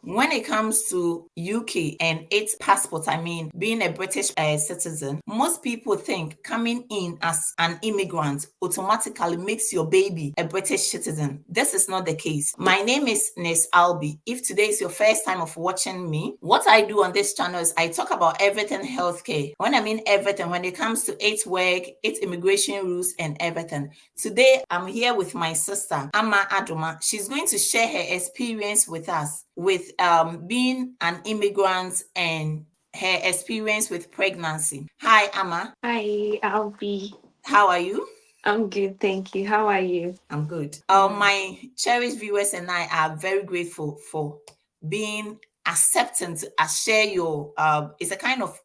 when it comes to UK and its passport, I mean, being a British citizen, most people think coming in as an immigrant automatically makes your baby a British citizen. This is not the case. My name is Nes Albi. If today is your first time of watching me, what I do on this channel is I talk about everything healthcare. When I mean everything, when it comes to its work, its immigration rules, and everything. Today, I'm here with my sister, Ama Adoma. She's going to share her experience with us with being an immigrant and her experience with pregnancy. Hi, Ama. Hi, Albi. How are you? I'm good, thank you. How are you? I'm good. Mm. My cherished viewers and I are very grateful for being accepting to share your. It's a kind of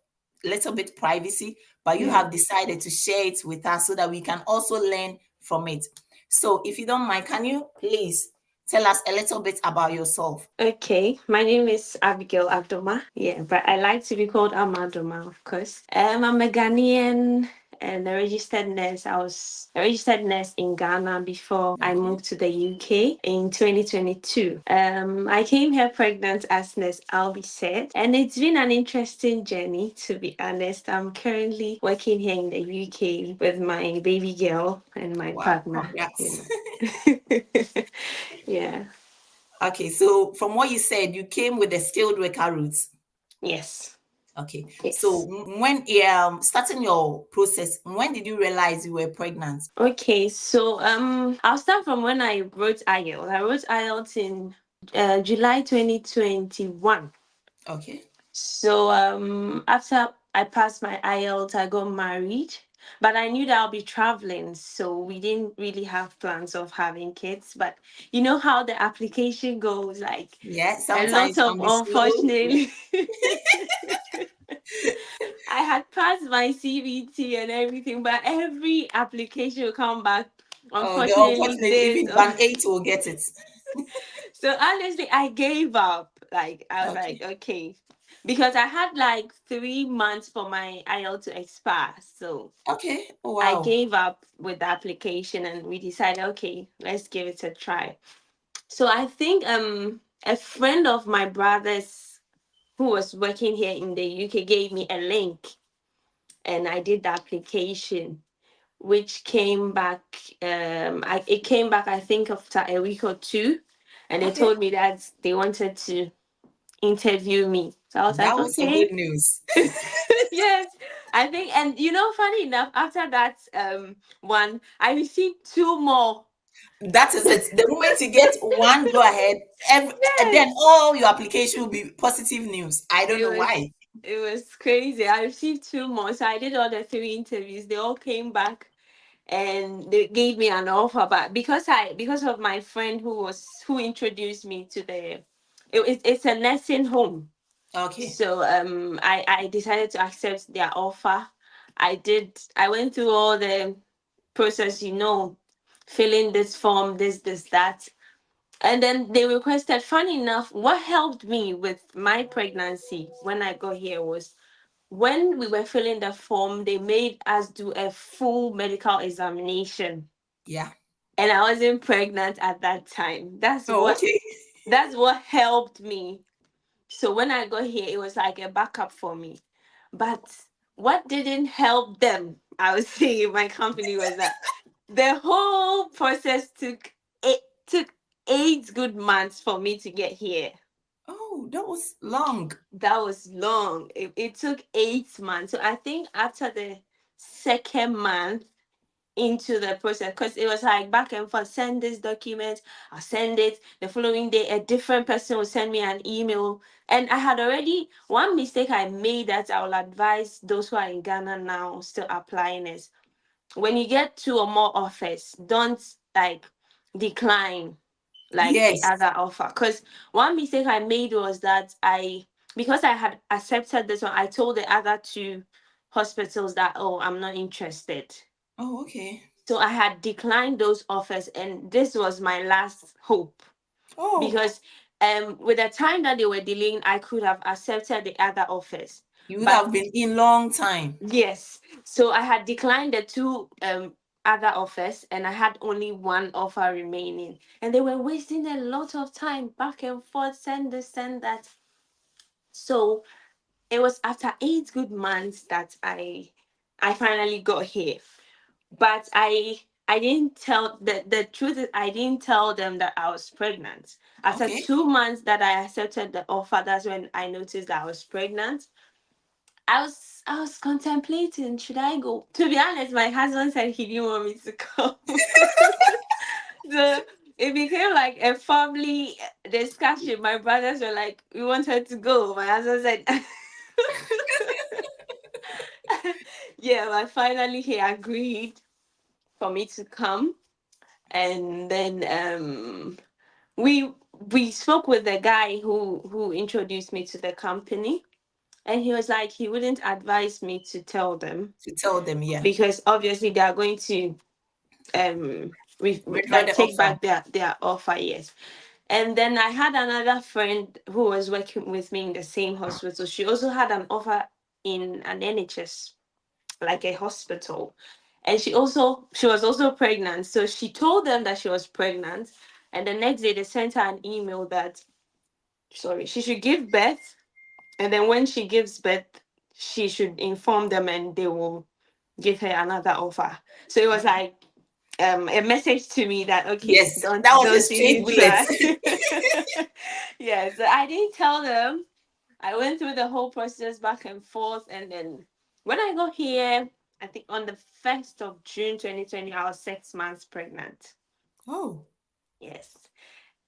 little bit privacy, but you Yeah. have decided to share it with us so that we can also learn from it. So, if you don't mind, can you please tell us a little bit about yourself? Okay, my name is Abigail Abdoma. Yeah, but I like to be called Amadoma, of course. I'm a Ghanaian and a registered nurse. I was a registered nurse in Ghana before I Okay. moved to the UK in 2022. I came here pregnant, as Nurse Albi said, and it's been an interesting journey, to be honest. I'm currently working here in the UK with my baby girl and my Wow. partner. Congrats. Yeah. Okay. So, from what you said, you came with the skilled worker route. Yes. Okay. So, Yes. when starting your process, when did you realize you were pregnant? Okay, so I'll start from when I wrote IELTS. I wrote IELTS in July 2021. Okay. So after I passed my IELTS, I got married. But I knew that I'll be traveling, so we didn't really have plans of having kids. But you know how the application goes, like Yeah. a Sometimes lot it of can be slow. Yeah. unfortunately. I had passed my CBT and everything, but every application will come back. Oh, the Unfortunately, unfortunate, this. even band 8 will get it. So honestly, I gave up. Like I was like, Okay. okay, because I had like 3 months for my IELTS to expire. So Okay. Oh, I wow. gave up with the application, and we decided, okay, let's give it a try. So I think a friend of my brother's who was working here in the UK gave me a link, and I did the application, which came back. It came back, I think, after a week or two, and they Okay. told me that they wanted to interview me. So I was That like, was a good okay. news. Yes, I think, and funny enough, after that one, I received two more. That is it. The moment you get one, go ahead. Yes, Then all your application will be positive news. I don't it know was why. it was crazy. I received two more, so I did all the three interviews. They all came back and they gave me an offer, but because of my friend who introduced me to it's a nursing home. Okay. So I decided to accept their offer. I went through all the process, filling this form, this that, and then they requested. Funny enough, what helped me with my pregnancy when I got here was when we were filling the form, they made us do a full medical examination, Yeah. and I wasn't pregnant at that time. Oh, okay. That's what helped me. So when I got here, it was like a backup for me. But what didn't help them, I would say, my company, was that the whole process took 8 good months for me to get here. Oh, that was long. That was long. It took 8 months. So I think after the second month into the process, because it was like back and forth, send this document, I'll send it. The following day, a different person will send me an email. And I had already, one mistake I made that I will advise those who are in Ghana now still applying is when you get two or more offers, don't like decline like the Yes. other offer. Because one mistake I made was that because I had accepted this one, I told the other two hospitals that, oh, I'm not interested. Oh, okay. So I had declined those offers, and this was my last hope Oh, because with the time that they were delaying, I could have accepted the other offers. you would But have been in long time. yes, so I had declined the two other offers, and I had only one offer remaining. And they were wasting a lot of time back and forth, send this, send that. So it was after 8 good months that I finally got here. But I didn't tell the truth is I didn't tell them that I was pregnant. After Okay. 2 months that I accepted the offer, that's when I noticed that I was pregnant. I was contemplating, should I go? To be honest, my husband said he didn't want me to come. So it became like a family discussion. My brothers were like, we want her to go. My husband said yeah, but finally he agreed for me to come. And then we we spoke with the guy who introduced me to the company, and he was like he wouldn't advise me to tell them To tell them, yeah. because obviously they are going to Withdraw like the take offer. back their offer. Yes. And then I had another friend who was working with me in the same hospital. She also had an offer in an NHS, like a hospital. And she was also pregnant. So she told them that she was pregnant. And the next day they sent her an email that she should give birth. And then when she gives birth, she should inform them and they will give her another offer. So it was like a message to me that okay, Yes, don't that was a don't straight even bullet. try. Yeah, so I didn't tell them. I went through the whole process back and forth, and then when I got here, I think on the 1st of June 2020, I was 6 months pregnant. Oh, Yes.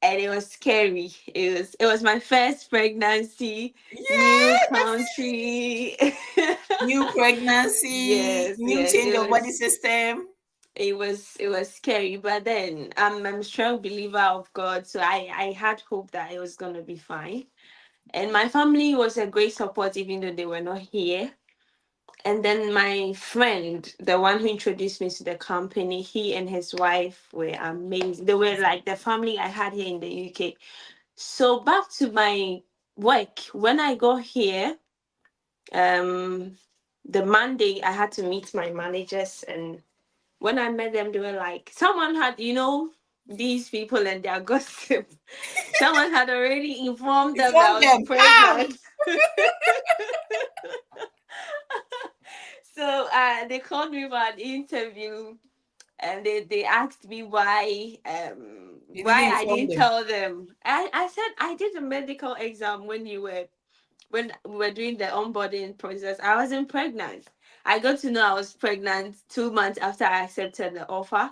And it was scary. It was my first pregnancy, new yes. country. New pregnancy, Yes, new yes. change of body system. It was scary, but then I'm a strong believer of God, so I had hope that it was gonna be fine. And my family was a great support, even though they were not here. And then my friend, the one who introduced me to the company, he and his wife were amazing. They were like the family I had here in the UK. So back to my work. When I got here, um, the Monday I had to meet my managers, and when I met them, they were like, someone had, these people and their gossip. Someone had already informed them that I Inform was them. Bam! pregnant. So they called me for an interview, and they asked me You why didn't I inform didn't them. tell them. I said I did a medical exam when we were doing the onboarding process. I wasn't pregnant. I got to know I was pregnant 2 months after I accepted the offer,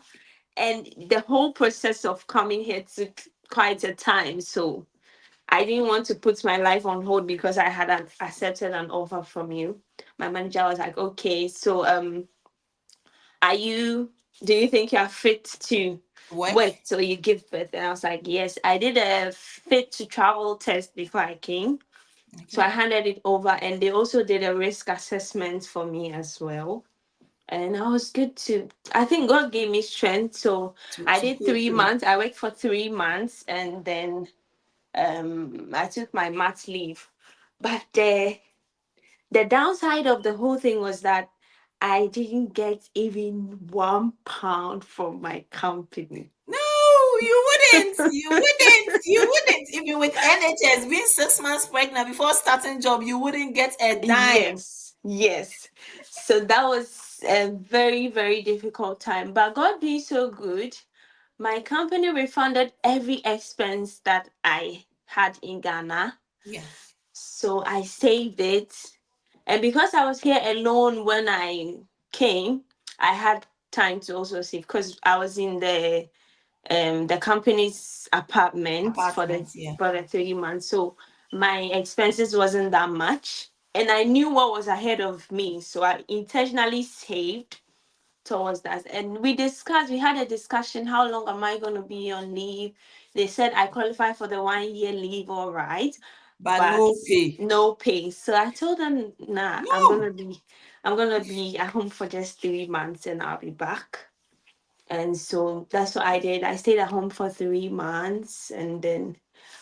and the whole process of coming here took quite a time. So I didn't want to put my life on hold because I had accepted an offer from you. My manager was like, "Okay, so are you? Do you think you are fit to Work. work till you give birth?" And I was like, "Yes." I did a fit to travel test before I came, so I Okay. handed it over, and they also did a risk assessment for me as well. And I was good to. I think God gave me strength. So I To did pull three through. months. I worked for 3 months, and then I took my mat leave. But the downside of the whole thing was that I didn't get even £1 from my company. No, you wouldn't. You wouldn't. You wouldn't. Even with NHS being 6 months pregnant before starting job, you wouldn't get a dime. Yes, yes. So that was a very, very difficult time. But God being so good, my company refunded every expense that I had in Ghana. Yeah. So I saved it. And because I was here alone when I came, I had time to also save because I was in the company's apartment for the Apartments, yeah. 3 months. So my expenses wasn't that much. And I knew what was ahead of me. So I intentionally saved towards that. And we had a discussion, how long am I going to be on leave? They said I qualify for the 1 year leave, all right, But but no pay. no pay. So I told them, nah, No. I'm gonna be at home for just 3 months and I'll be back. And so that's what I did. I stayed at home for 3 months, and then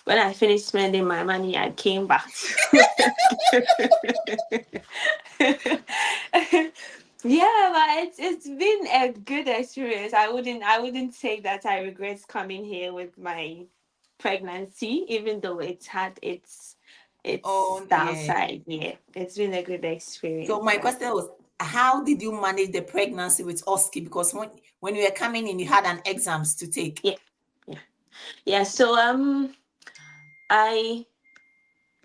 when I finished spending my money, I came back to Yeah, but it's been a good experience. I wouldn't say that I regret coming here with my pregnancy, even though it's had its Oh, yeah. downside. Yeah, it's been a good So experience. my question was, how did you manage the pregnancy with Oski? Because when you were coming in, you had an exams to take. Yeah, yeah, yeah. So I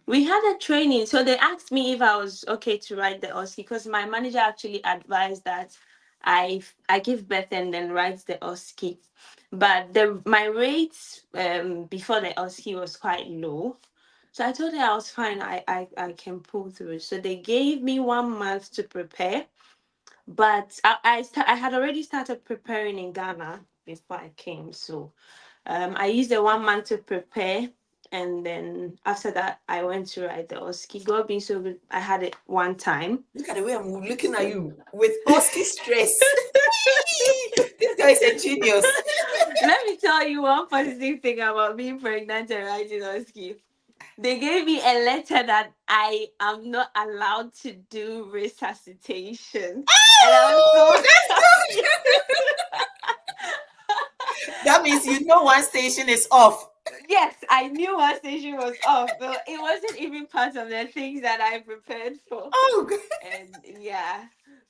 we had a training. So they asked me if I was okay to ride the OSCE because my manager actually advised that I give birth and then ride the OSCE. But my rates before the OSCE was quite low. So I told her I was fine. I can pull through. So they gave me 1 month to prepare. But I had already started preparing in Ghana before I came. So I used the 1 month to prepare, and then after that, I went to write the OSCE. God being so good, I had it one time. Look at the way I'm looking at you with Oski stress. This guy is a genius. Let me tell you one positive thing about being pregnant and writing OSCE. They gave me a letter that I am not allowed to do resuscitation. And I was Oh, so that's happy. that means you know one station is off. Yes, I knew one station was off, but it wasn't even part of the things that I prepared for. Oh, God. And yeah,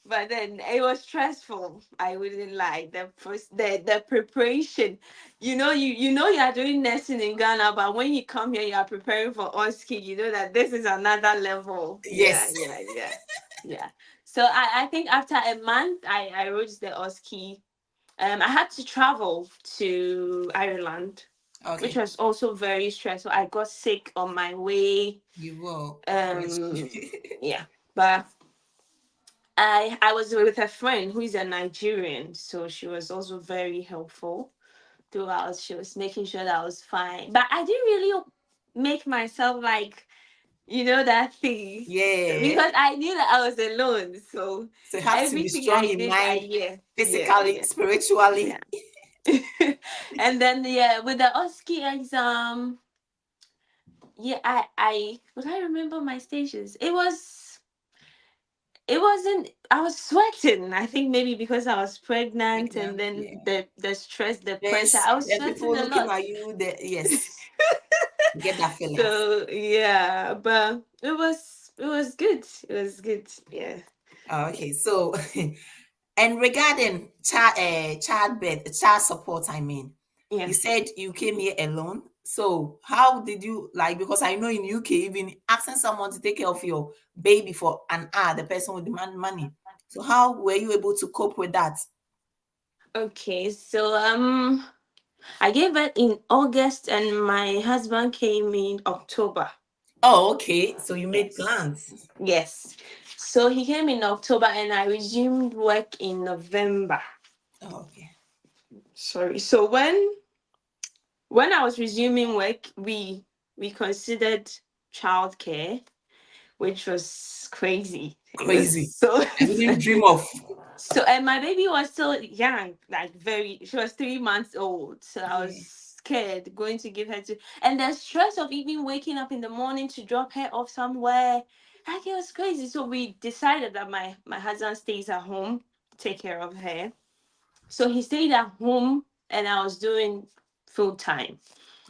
but then it was stressful. I wouldn't lie. The preparation, you are doing nursing in Ghana, but when you come here, you are preparing for OSCE. You know that this is another level. Yeah, Yes. yeah, yeah, yeah. So I think after a month, I wrote the OSCE. I had to travel to Ireland, which Okay. was also very stressful. I got sick on my way. You will. Bless you. Um, yeah, but I was with a friend who is a Nigerian, so she was also very helpful throughout. She was making sure that I was fine, but I didn't really make myself like that thing Yeah. because I knew that I was alone. So So you have to be everything strong I in did, mind, yeah, yeah, physically, yeah, spiritually. yeah. And then with the OSCE exam, yeah, I would I remember my stages. It wasn't I was sweating. I think maybe because I was pregnant and Pregnant. then Yeah. the stress, the pressure. Yes. I was And sweating people a looking lot. at you. Yes. You get that feeling. So yeah, but it was good. It was good. Yeah. Oh, okay. So, and regarding childbirth, child support, I mean, Yeah. you said you came here alone. So how did you like? Because I know in UK, even asking someone to take care of your baby for an hour, the person will demand money. So how were you able to cope with that? Okay. So I gave birth in August and my husband came in October. Oh, okay. So you made Yes. plans. Yes. So he came in October and I resumed work in November. Oh, okay. Sorry. So when I was resuming work, we considered childcare, which was crazy. It was Crazy. so I wouldn't dream of. so, and my baby was still young, like she was 3 months old. So I was Yeah. scared going to give her to, and the stress of even waking up in the morning to drop her off somewhere, like it was crazy. So we decided that my husband stays at home, take care of her. So he stayed at home, and I was doing full time.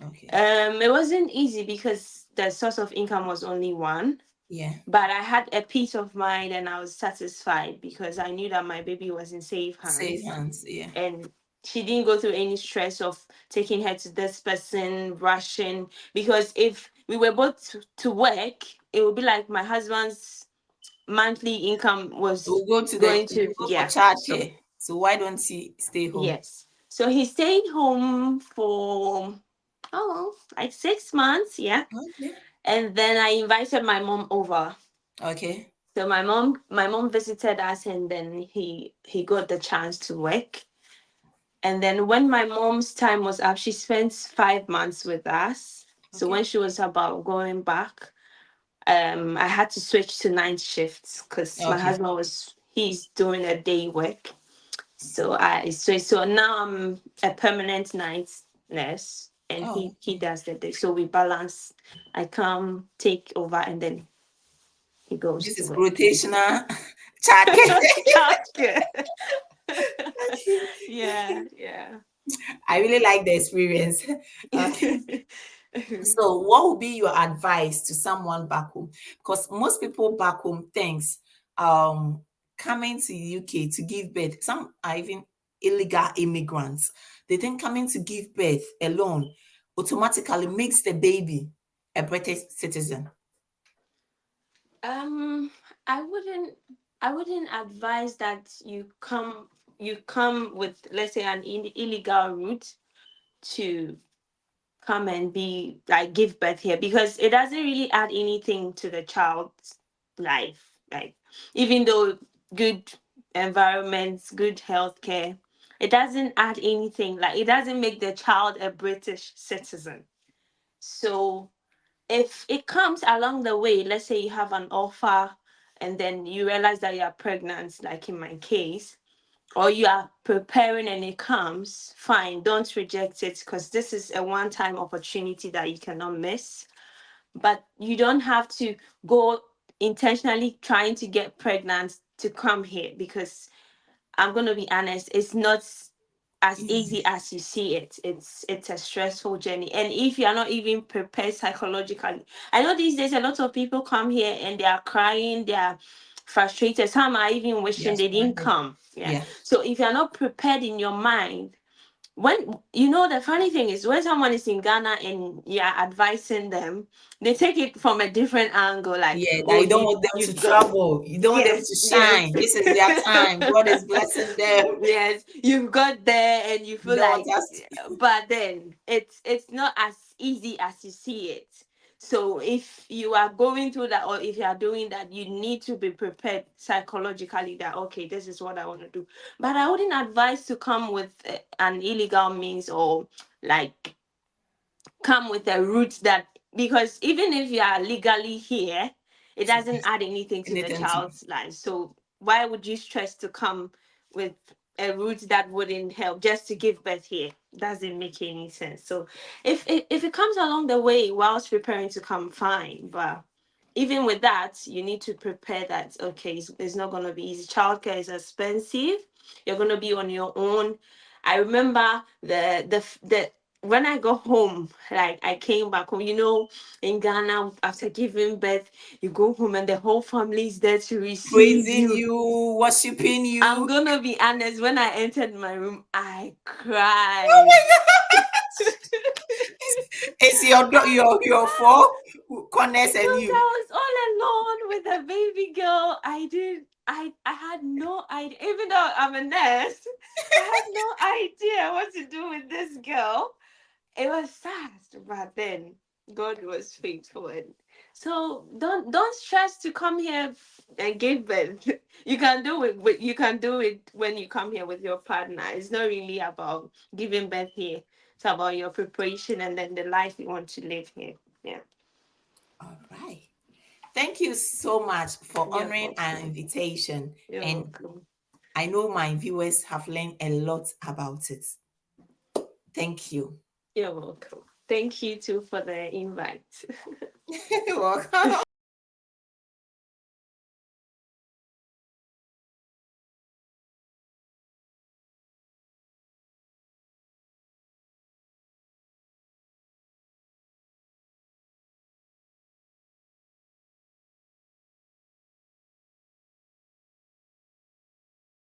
Okay. It wasn't easy because the source of income was only one, Yeah. but I had a peace of mind and I was satisfied because I knew that my baby was in safe Safe hands hands. Yeah. and she didn't go through any stress of taking her to this person, rushing. Because if we were both to work, it would be like my husband's monthly income was We'll go to going you to, go for yeah. So, childcare. So why don't you stay home? yes. So he stayed home for, like 6 months, yeah. Okay. And then I invited my mom over. Okay. So my mom visited us, and then he got the chance to work. And then when my mom's time was up, she spent 5 months with us. So when Okay. she was about going back, I had to switch to night shifts because my Okay. husband he's doing a day work. So I switched. So now I'm a permanent night nurse, and Oh, he okay. does the day. So we balance. I come take over, and then he goes This to is work. rotational Childcare. Yeah, yeah. I really like the experience. Okay. So, what would be your advice to someone back home? Because most people back home thinks coming to UK to give birth, some are even illegal immigrants. They think coming to give birth alone automatically makes the baby a British citizen. Um, I wouldn't I wouldn't advise that you come with, let's say, an illegal route to come and be like give birth here, because it doesn't really add anything to the child's life. Like, even though good environments, good healthcare, it doesn't add anything. Like, it doesn't make the child a British citizen. So if it comes along the way, let's say you have an offer and then you realize that you are pregnant, like in my case, or you are preparing and it comes, fine, don't reject it, because this is a one-time opportunity that you cannot miss. But you don't have to go intentionally trying to get pregnant to come here, because I'm going to be honest, it's not as easy as you see it. It's a stressful journey, and if you are not even prepared psychologically, I know these days a lot of people come here and they are crying, they are frustrated, some are even wishing Yes, they didn't come. Yeah. yeah. So if you're not prepared in your mind, when you know, the funny thing is, when someone is in Ghana and you're advising them, they take it from a different angle, like, Yeah, that oh, you don't want them you to got, travel. You don't want them yes, to yes. shine. This is their time. God is blessing them. Yes, you've got there and you You feel don't want like, us. but then it's not as easy as you see it. So if you are going through that, or if you are doing that, you need to be prepared psychologically that, okay, this is what I want to do. But I wouldn't advise to come with an illegal means, or like come with a route that, because even if you are legally here, it doesn't add anything to the Anything to child's life. So why would you stress to come with a route that wouldn't help just to give birth here? Doesn't make any sense. So if it comes along the way whilst preparing to come, fine. But even with that, you need to prepare that, okay, it's not going to be easy. Childcare is expensive. You're going to be on your own. I remember the when I got home, like I came back home, in Ghana, after giving birth, you go home and the whole family is there to receive praising you. you, worshiping I'm you. gonna be honest, when I entered my room, I cried. Oh my God. It's your four corners and Because you. I was all alone with a baby girl. I had no idea, even though I'm a nurse, I had no idea what to do with this girl. It was sad, but then God was faithful. And so don't stress to come here and give birth. You can do it, but you can do it when you come here with your partner. It's not really about giving birth here. It's about your preparation and then the life you want to live here. Yeah. All right. Thank you so much for You're honoring our welcome. invitation. You're And welcome. I know my viewers have learned a lot about it. Thank you. You're welcome. Thank you too for the invite. You're welcome.